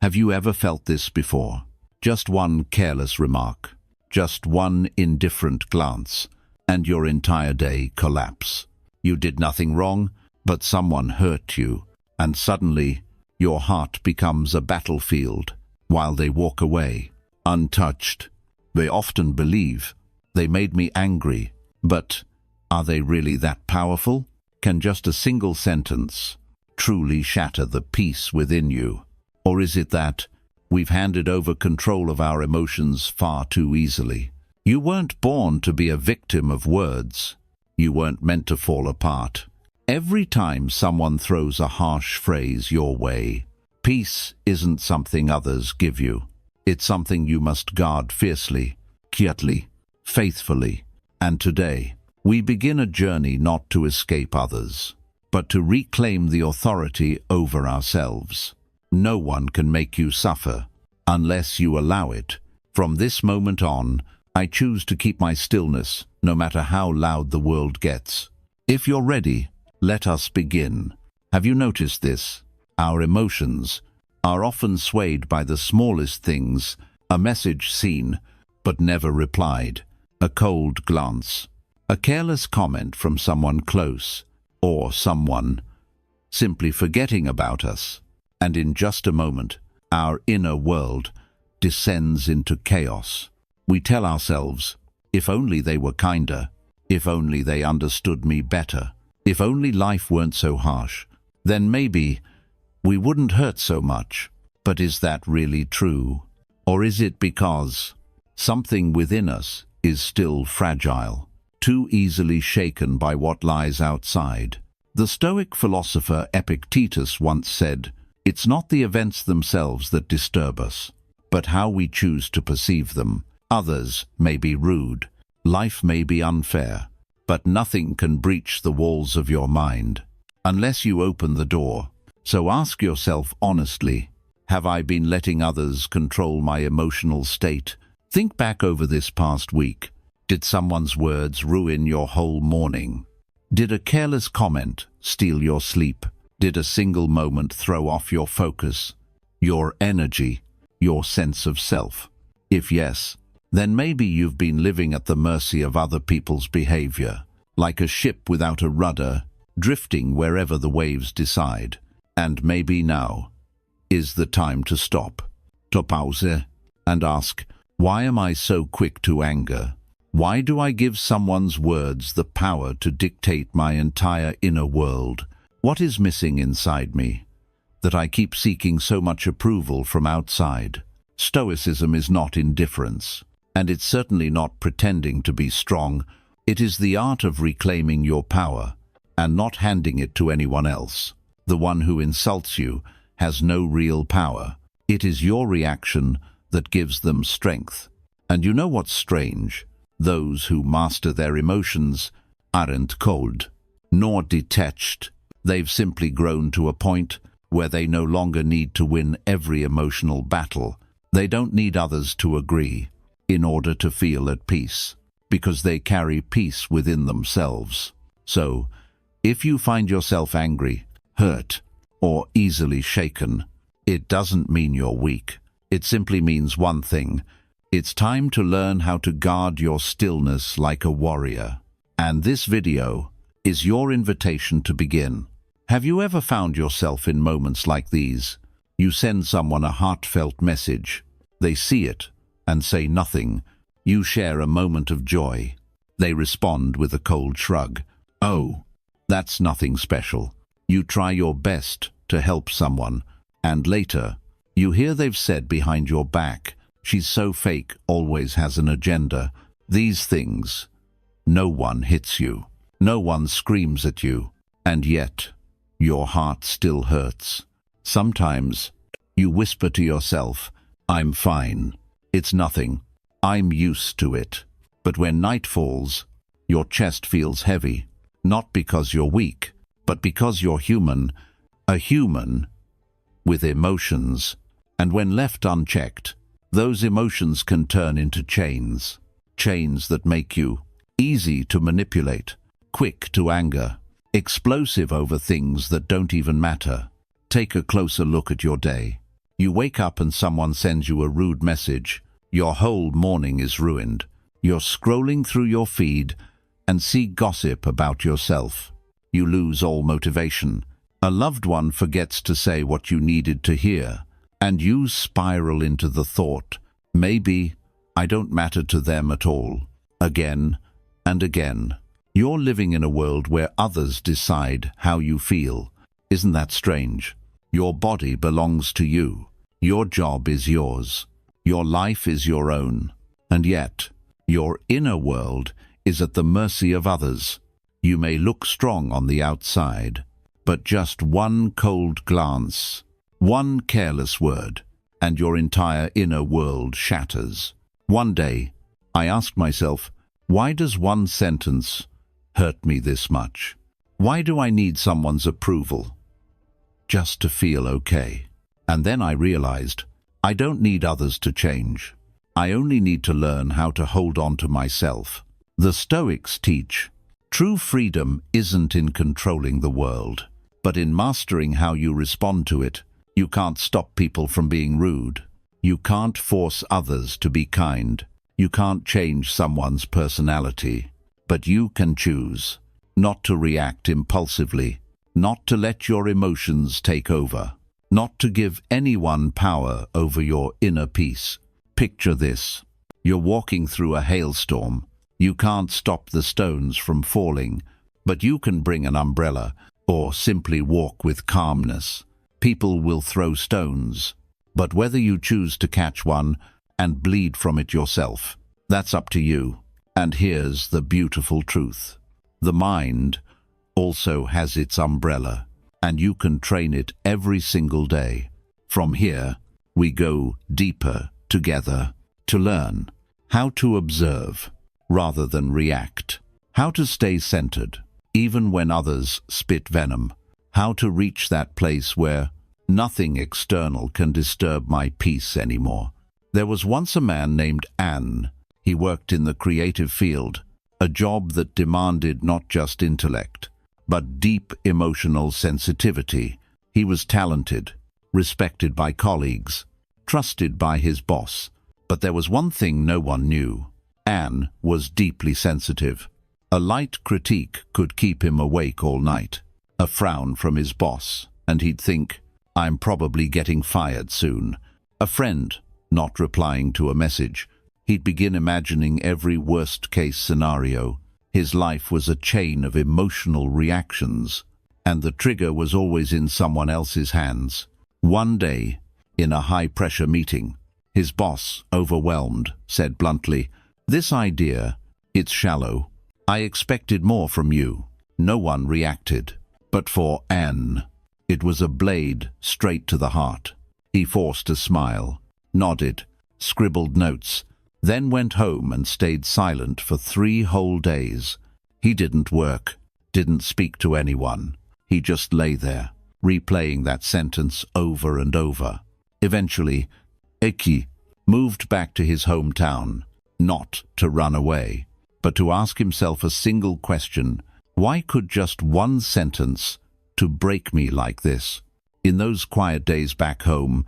Have you ever felt this before? Just one careless remark, just one indifferent glance, and your entire day collapse. You did nothing wrong, but someone hurt you, and suddenly your heart becomes a battlefield while they walk away, untouched. They often believe, "They made me angry," but are they really that powerful? Can just a single sentence truly shatter the peace within you? Or is it that we've handed over control of our emotions far too easily? You weren't born to be a victim of words. You weren't meant to fall apart. Every time someone throws a harsh phrase your way, peace isn't something others give you. It's something you must guard fiercely, quietly, faithfully. And today, we begin a journey not to escape others, but to reclaim the authority over ourselves. No one can make you suffer unless you allow it. From this moment on, I choose to keep my stillness, no matter how loud the world gets. If you're ready, let us begin. Have you noticed this? Our emotions are often swayed by the smallest things: a message seen but never replied, a cold glance, a careless comment from someone close, or someone simply forgetting about us. And in just a moment, our inner world descends into chaos. We tell ourselves, if only they were kinder, if only they understood me better, if only life weren't so harsh, then maybe we wouldn't hurt so much. But is that really true? Or is it because something within us is still fragile, too easily shaken by what lies outside? The Stoic philosopher Epictetus once said, "It's not the events themselves that disturb us, but how we choose to perceive them. Others may be rude, life may be unfair, but nothing can breach the walls of your mind unless you open the door." So ask yourself honestly, have I been letting others control my emotional state? Think back over this past week. Did someone's words ruin your whole morning? Did a careless comment steal your sleep? Did a single moment throw off your focus, your energy, your sense of self? If yes, then maybe you've been living at the mercy of other people's behavior, like a ship without a rudder, drifting wherever the waves decide. And maybe now is the time to stop, to pause, and ask, why am I so quick to anger? Why do I give someone's words the power to dictate my entire inner world? What is missing inside me that I keep seeking so much approval from outside? Stoicism is not indifference, and it's certainly not pretending to be strong. It is the art of reclaiming your power and not handing it to anyone else. The one who insults you has no real power. It is your reaction that gives them strength. And you know what's strange? Those who master their emotions aren't cold, nor detached. They've simply grown to a point where they no longer need to win every emotional battle. They don't need others to agree in order to feel at peace, because they carry peace within themselves. So, if you find yourself angry, hurt, or easily shaken, it doesn't mean you're weak. It simply means one thing: it's time to learn how to guard your stillness like a warrior. And this video is your invitation to begin. Have you ever found yourself in moments like these? You send someone a heartfelt message. They see it and say nothing. You share a moment of joy. They respond with a cold shrug. Oh, that's nothing special. You try your best to help someone, and later, you hear they've said behind your back, "She's so fake, always has an agenda." These things. No one hits you. No one screams at you. And yet, your heart still hurts. Sometimes, you whisper to yourself, "I'm fine. It's nothing. I'm used to it." But when night falls, your chest feels heavy. Not because you're weak, but because you're human. A human with emotions. And when left unchecked, those emotions can turn into chains. Chains that make you easy to manipulate, quick to anger, explosive over things that don't even matter. Take a closer look at your day. You wake up and someone sends you a rude message. Your whole morning is ruined. You're scrolling through your feed and see gossip about yourself. You lose all motivation. A loved one forgets to say what you needed to hear, and you spiral into the thought, maybe I don't matter to them at all. Again and again. You're living in a world where others decide how you feel. Isn't that strange? Your body belongs to you. Your job is yours. Your life is your own. And yet, your inner world is at the mercy of others. You may look strong on the outside, but just one cold glance, one careless word, and your entire inner world shatters. One day, I asked myself, why does one sentence hurt me this much? Why do I need someone's approval just to feel okay? And then I realized, I don't need others to change. I only need to learn how to hold on to myself. The Stoics teach, true freedom isn't in controlling the world, but in mastering how you respond to it. You can't stop people from being rude. You can't force others to be kind. You can't change someone's personality. But you can choose not to react impulsively, not to let your emotions take over, not to give anyone power over your inner peace. Picture this. You're walking through a hailstorm. You can't stop the stones from falling, but you can bring an umbrella or simply walk with calmness. People will throw stones, but whether you choose to catch one and bleed from it yourself, that's up to you. And here's the beautiful truth. The mind also has its umbrella, and you can train it every single day. From here, we go deeper together to learn how to observe rather than react, how to stay centered even when others spit venom, how to reach that place where nothing external can disturb my peace anymore. There was once a man named Anne. He worked in the creative field, a job that demanded not just intellect, but deep emotional sensitivity. He was talented, respected by colleagues, trusted by his boss. But there was one thing no one knew. Anne was deeply sensitive. A light critique could keep him awake all night. A frown from his boss, and he'd think, I'm probably getting fired soon. A friend not replying to a message. He'd begin imagining every worst-case scenario. His life was a chain of emotional reactions, and the trigger was always in someone else's hands. One day, in a high-pressure meeting, his boss, overwhelmed, said bluntly, "This idea, it's shallow. I expected more from you." No one reacted. But for Anne, it was a blade straight to the heart. He forced a smile, nodded, scribbled notes, then went home and stayed silent for 3 whole days. He didn't work, didn't speak to anyone. He just lay there, replaying that sentence over and over. Eventually, Eki moved back to his hometown, not to run away, but to ask himself a single question: why could just one sentence to break me like this? In those quiet days back home,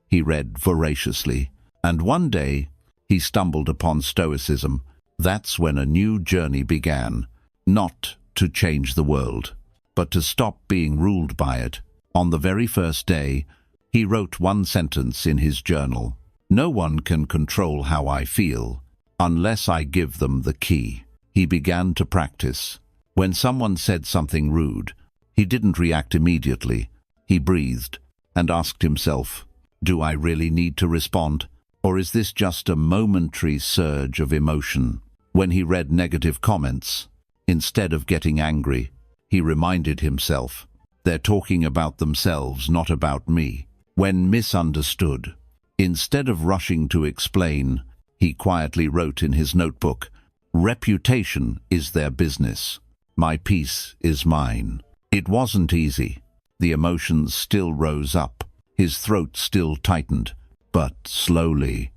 he read voraciously, and one day he stumbled upon Stoicism. That's when a new journey began, not to change the world, but to stop being ruled by it. On the very first day, he wrote one sentence in his journal: "No one can control how I feel unless I give them the key." He began to practice. When someone said something rude, he didn't react immediately. He breathed and asked himself, do I really need to respond? Or is this just a momentary surge of emotion? When he read negative comments, instead of getting angry, he reminded himself, they're talking about themselves, not about me. When misunderstood, instead of rushing to explain, he quietly wrote in his notebook, reputation is their business. My peace is mine. It wasn't easy. The emotions still rose up. His throat still tightened. But slowly,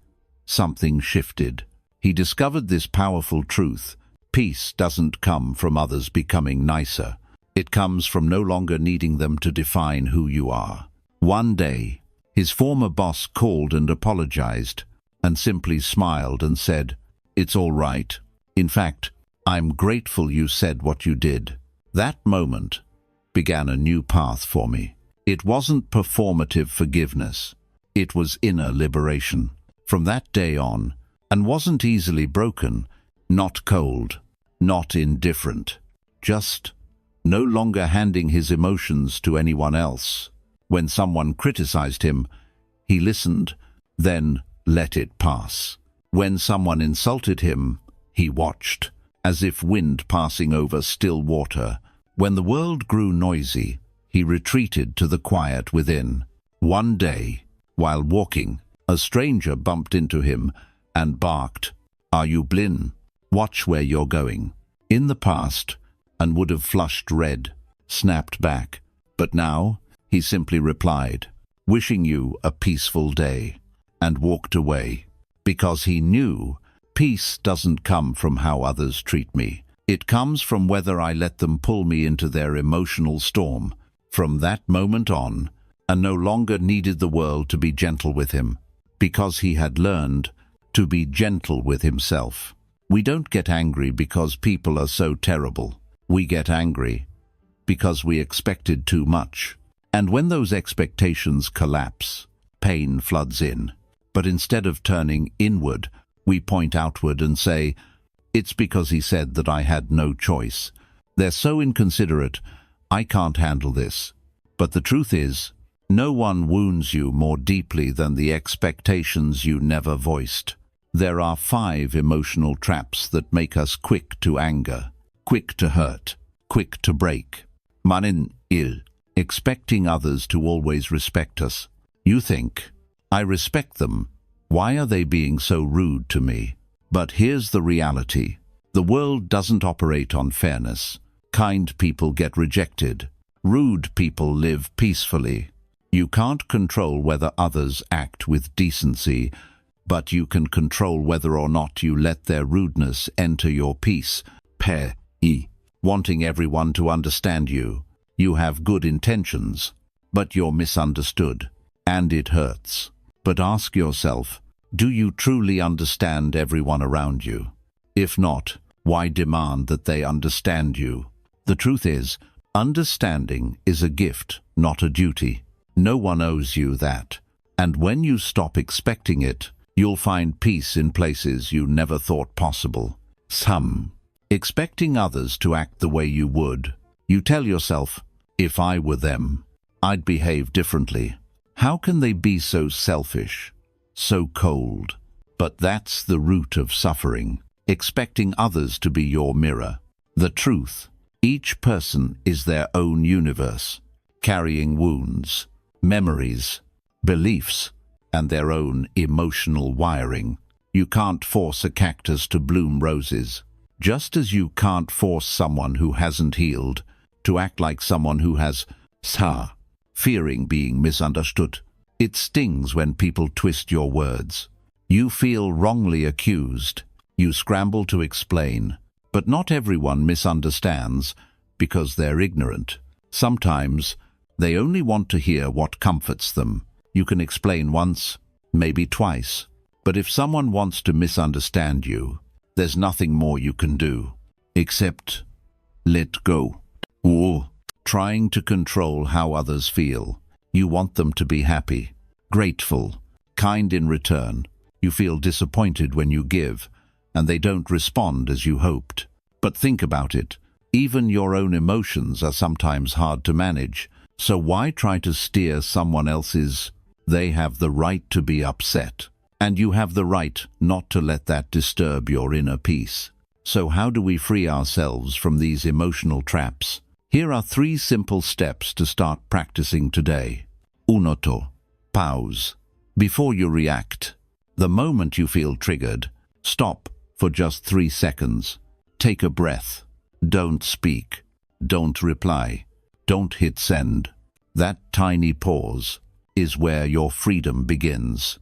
something shifted. He discovered this powerful truth. Peace doesn't come from others becoming nicer. It comes from no longer needing them to define who you are. One day, His former boss called and apologized, and simply smiled and said, "It's all right. In fact, I'm grateful you said what you did." That moment began a new path for me. It wasn't performative forgiveness. It was inner liberation. From that day on, and wasn't easily broken, not cold, not indifferent, just no longer handing his emotions to anyone else. When someone criticized him, he listened, then let it pass. When someone insulted him, he watched, as if wind passing over still water. When the world grew noisy, he retreated to the quiet within. One day, while walking, a stranger bumped into him and barked, "Are you blind? Watch where you're going." In the past, and would have flushed red, snapped back, but now he simply replied, "Wishing you a peaceful day," and walked away, because he knew peace doesn't come from how others treat me. It comes from whether I let them pull me into their emotional storm. From that moment on, and no longer needed the world to be gentle with him, because he had learned to be gentle with himself. We don't get angry because people are so terrible. We get angry because we expected too much. And when those expectations collapse, pain floods in. But instead of turning inward, we point outward and say, "It's because he said that I had no choice. They're so inconsiderate. I can't handle this." But the truth is, no one wounds you more deeply than the expectations you never voiced. There are 5 emotional traps that make us quick to anger, quick to hurt, quick to break. Manin il, expecting others to always respect us. You think, "I respect them. Why are they being so rude to me?" But here's the reality. The world doesn't operate on fairness. Kind people get rejected. Rude people live peacefully. You can't control whether others act with decency, but you can control whether or not you let their rudeness enter your peace. Wanting everyone to understand you. You have good intentions, but you're misunderstood, and it hurts. But ask yourself, do you truly understand everyone around you? If not, why demand that they understand you? The truth is, understanding is a gift, not a duty. No one owes you that. And when you stop expecting it, you'll find peace in places you never thought possible. Expecting others to act the way you would. You tell yourself, "If I were them, I'd behave differently." How can they be so selfish, so cold? But that's the root of suffering, expecting others to be your mirror. The truth, each person is their own universe, carrying wounds, memories, beliefs, and their own emotional wiring. You can't force a cactus to bloom roses, just as you can't force someone who hasn't healed to act like someone who has, fearing being misunderstood. It stings when people twist your words. You feel wrongly accused. You scramble to explain. But not everyone misunderstands because they're ignorant. Sometimes they only want to hear what comforts them. You can explain once, maybe twice. But if someone wants to misunderstand you, there's nothing more you can do except let go. Or trying to control how others feel. You want them to be happy, grateful, kind in return. You feel disappointed when you give, and they don't respond as you hoped. But think about it. Even your own emotions are sometimes hard to manage. So why try to steer someone else's? They have the right to be upset. And you have the right not to let that disturb your inner peace. So how do we free ourselves from these emotional traps? Here are 3 simple steps to start practicing today. Unoto. Pause. Before you react. The moment you feel triggered, stop for just 3 seconds. Take a breath. Don't speak. Don't reply. Don't hit send. That tiny pause is where your freedom begins.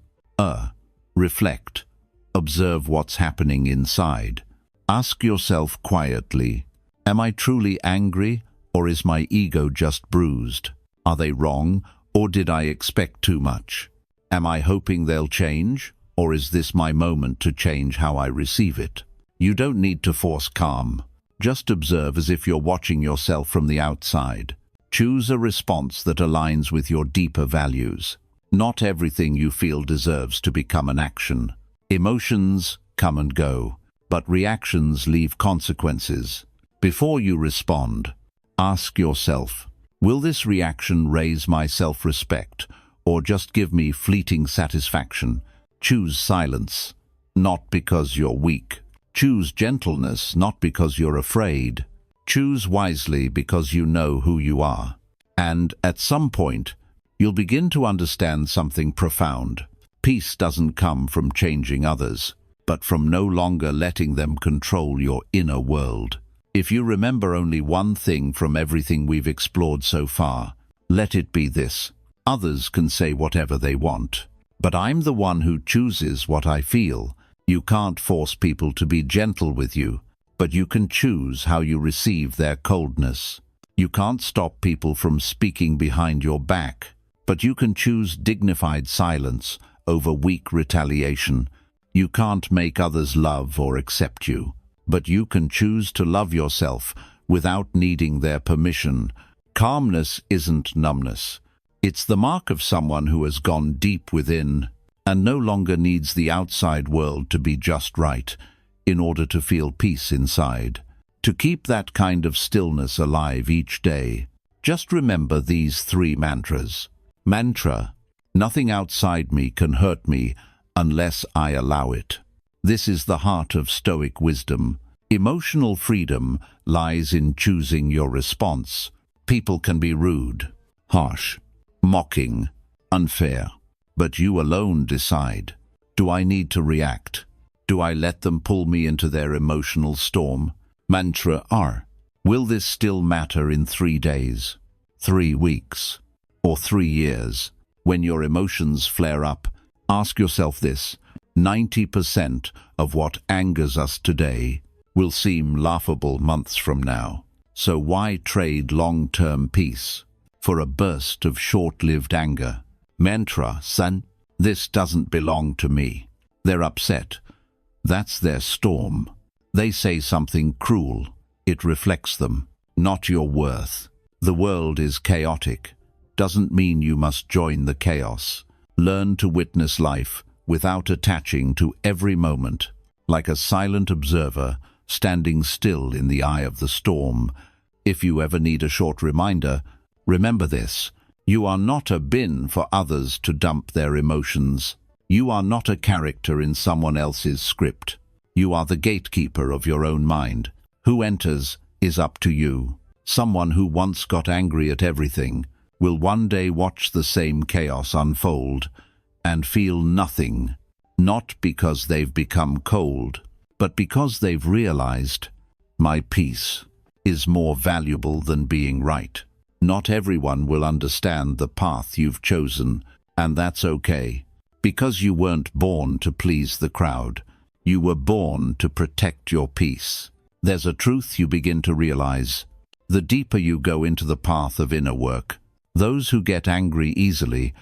Reflect. Observe what's happening inside. Ask yourself quietly, am I truly angry, or is my ego just bruised? Are they wrong, Or did I expect too much? Am I hoping they'll change? Or is this my moment to change how I receive it? You don't need to force calm. Just observe as if you're watching yourself from the outside. Choose a response that aligns with your deeper values. Not everything you feel deserves to become an action. Emotions come and go, but reactions leave consequences. Before you respond, ask yourself, will this reaction raise my self-respect or just give me fleeting satisfaction? Choose silence, not because you're weak. Choose gentleness, not because you're afraid. Choose wisely because you know who you are. And at some point, you'll begin to understand something profound. Peace doesn't come from changing others, but from no longer letting them control your inner world. If you remember only one thing from everything we've explored so far, let it be this: others can say whatever they want, but I'm the one who chooses what I feel. You can't force people to be gentle with you, but you can choose how you receive their coldness. You can't stop people from speaking behind your back, but you can choose dignified silence over weak retaliation. You can't make others love or accept you, but you can choose to love yourself without needing their permission. Calmness isn't numbness. It's the mark of someone who has gone deep within and no longer needs the outside world to be just right in order to feel peace inside. To keep that kind of stillness alive each day, just remember these 3 mantras. Mantra: nothing outside me can hurt me unless I allow it. This is the heart of Stoic wisdom. Emotional freedom lies in choosing your response. People can be rude, harsh, mocking, unfair, but you alone decide. Do I need to react? Do I let them pull me into their emotional storm? Mantra R: will this still matter in 3 days, 3 weeks, or 3 years? When your emotions flare up, ask yourself this: 90% of what angers us today will seem laughable months from now. So why trade long-term peace for a burst of short-lived anger? Mantra San: this doesn't belong to me. They're upset. That's their storm. They say something cruel. It reflects them, not your worth. The world is chaotic. Doesn't mean you must join the chaos. Learn to witness life without attaching to every moment, like a silent observer standing still in the eye of the storm. If you ever need a short reminder, remember this: you are not a bin for others to dump their emotions. You are not a character in someone else's script. You are the gatekeeper of your own mind. Who enters is up to you. Someone who once got angry at everything will one day watch the same chaos unfold and feel nothing, not because they've become cold, but because they've realized, my peace is more valuable than being right. Not everyone will understand the path you've chosen, and that's okay, because you weren't born to please the crowd. You were born to protect your peace. There's a truth you begin to realize. The deeper you go into the path of inner work, those who get angry easily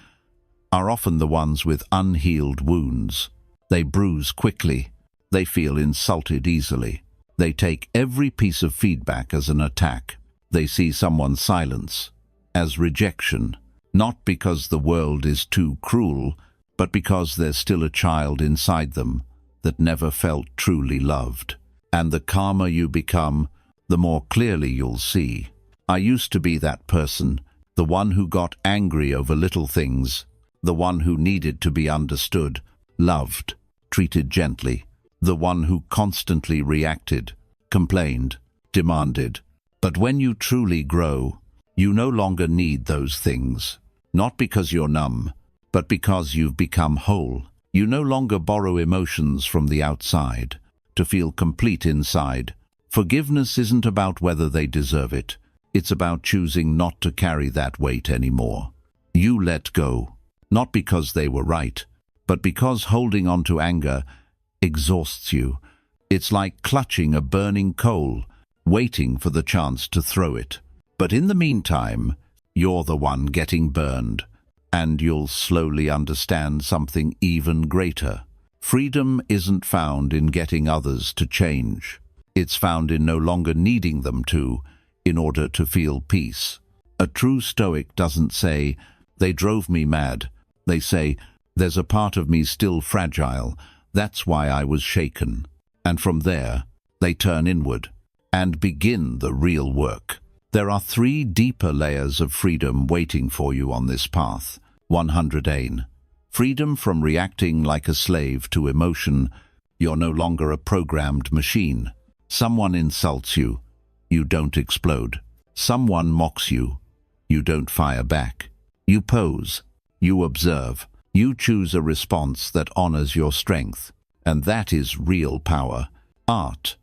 are often the ones with unhealed wounds. They bruise quickly. They feel insulted easily. They take every piece of feedback as an attack. They see someone's silence as rejection, not because the world is too cruel, but because there's still a child inside them that never felt truly loved. And the calmer you become, the more clearly you'll see. I used to be that person, the one who got angry over little things, the one who needed to be understood, loved, treated gently, the one who constantly reacted, complained, demanded. But when you truly grow, you no longer need those things. Not because you're numb, but because you've become whole. You no longer borrow emotions from the outside to feel complete inside. Forgiveness isn't about whether they deserve it. It's about choosing not to carry that weight anymore. You let go, not because they were right, but because holding on to anger exhausts you. It's like clutching a burning coal, waiting for the chance to throw it. But in the meantime, you're the one getting burned. and you'll slowly understand something even greater. Freedom isn't found in getting others to change. It's found in no longer needing them to, in order to feel peace. A true Stoic doesn't say, "They drove me mad." They say, "There's a part of me still fragile. That's why I was shaken." And from there, they turn inward and begin the real work. There are 3 deeper layers of freedom waiting for you on this path. 100. Freedom from reacting like a slave to emotion. You're no longer a programmed machine. Someone insults you, you don't explode. Someone mocks you, you don't fire back. You pose, you observe, you choose a response that honors your strength. And that is real power. Art.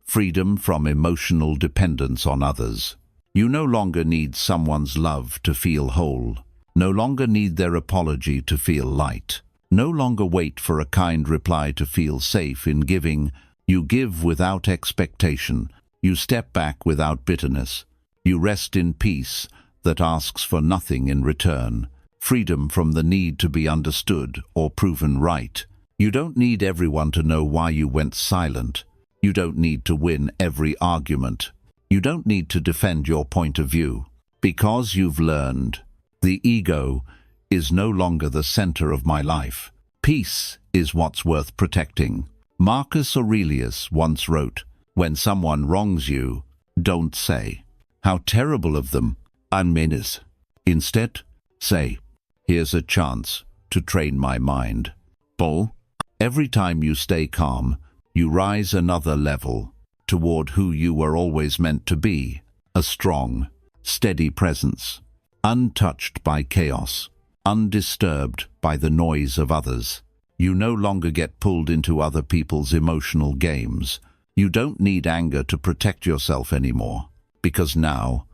Freedom from emotional dependence on others. You no longer need someone's love to feel whole. No longer need their apology to feel light. No longer wait for a kind reply to feel safe in giving. You give without expectation. You step back without bitterness. You rest in peace that asks for nothing in return. Freedom from the need to be understood or proven right. You don't need everyone to know why you went silent. You don't need to win every argument. You don't need to defend your point of view. Because you've learned, the ego is no longer the center of my life. Peace is what's worth protecting. Marcus Aurelius once wrote, "When someone wrongs you, don't say, 'How terrible of them, I'm menace.' Instead, say, 'Here's a chance to train my mind.'" Bull. Every time you stay calm, you rise another level toward who you were always meant to be, a strong, steady presence, untouched by chaos, undisturbed by the noise of others. You no longer get pulled into other people's emotional games. You don't need anger to protect yourself anymore, because now,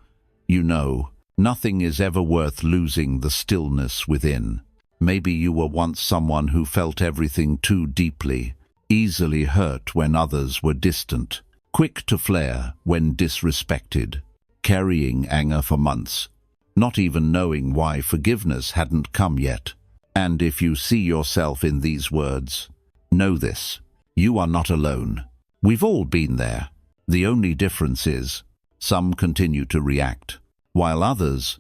you know, nothing is ever worth losing the stillness within. Maybe you were once someone who felt everything too deeply, easily hurt when others were distant, quick to flare when disrespected, carrying anger for months, not even knowing why forgiveness hadn't come yet. And if you see yourself in these words, know this: you are not alone. We've all been there. The only difference is, some continue to react, while others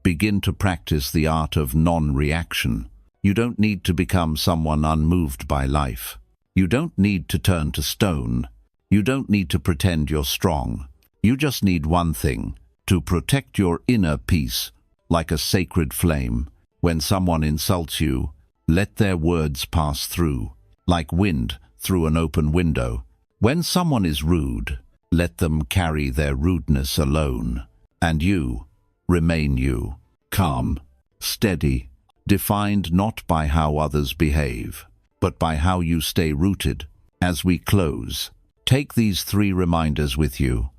begin to practice the art of non-reaction. You don't need to become someone unmoved by life. You don't need to turn to stone. You don't need to pretend you're strong. You just need one thing: to protect your inner peace like a sacred flame. When someone insults you, let their words pass through, like wind through an open window. When someone is rude, let them carry their rudeness alone. And you, remain you, calm, steady, defined not by how others behave, but by how you stay rooted. As we close, take these 3 reminders with you.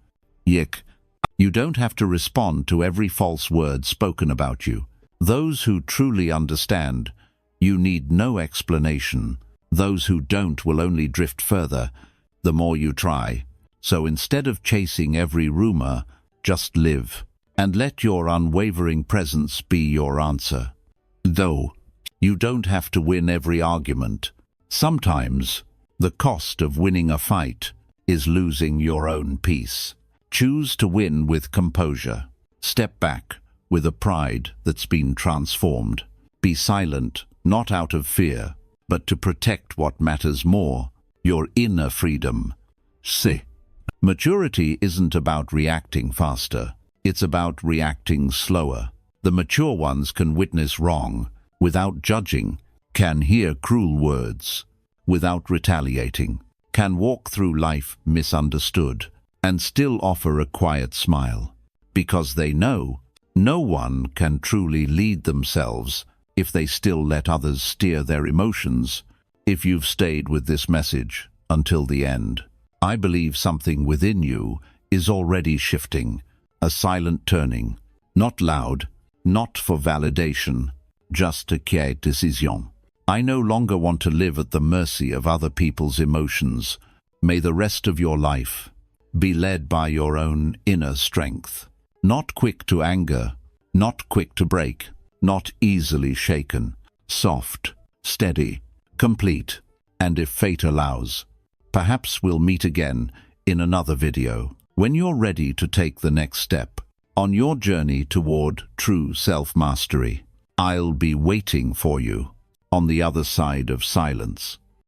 Yik. You don't have to respond to every false word spoken about you. Those who truly understand, you need no explanation. Those who don't will only drift further, the more you try. So instead of chasing every rumor, just live. And let your unwavering presence be your answer. Though, you don't have to win every argument. Sometimes, the cost of winning a fight is losing your own peace. Choose to win with composure. Step back with a pride that's been transformed. Be silent, not out of fear, but to protect what matters more, your inner freedom. See, maturity isn't about reacting faster. It's about reacting slower. The mature ones can witness wrong without judging, can hear cruel words without retaliating, can walk through life misunderstood, and still offer a quiet smile, because they know no one can truly lead themselves if they still let others steer their emotions. If you've stayed with this message until the end, I believe something within you is already shifting. A silent turning, not loud, not for validation, just a quiet decision. I no longer want to live at the mercy of other people's emotions. May the rest of your life be led by your own inner strength. Not quick to anger, not quick to break, not easily shaken, soft, steady, complete, and if fate allows, perhaps we'll meet again in another video when you're ready to take the next step on your journey toward true self-mastery. I'll be waiting for you on the other side of silence.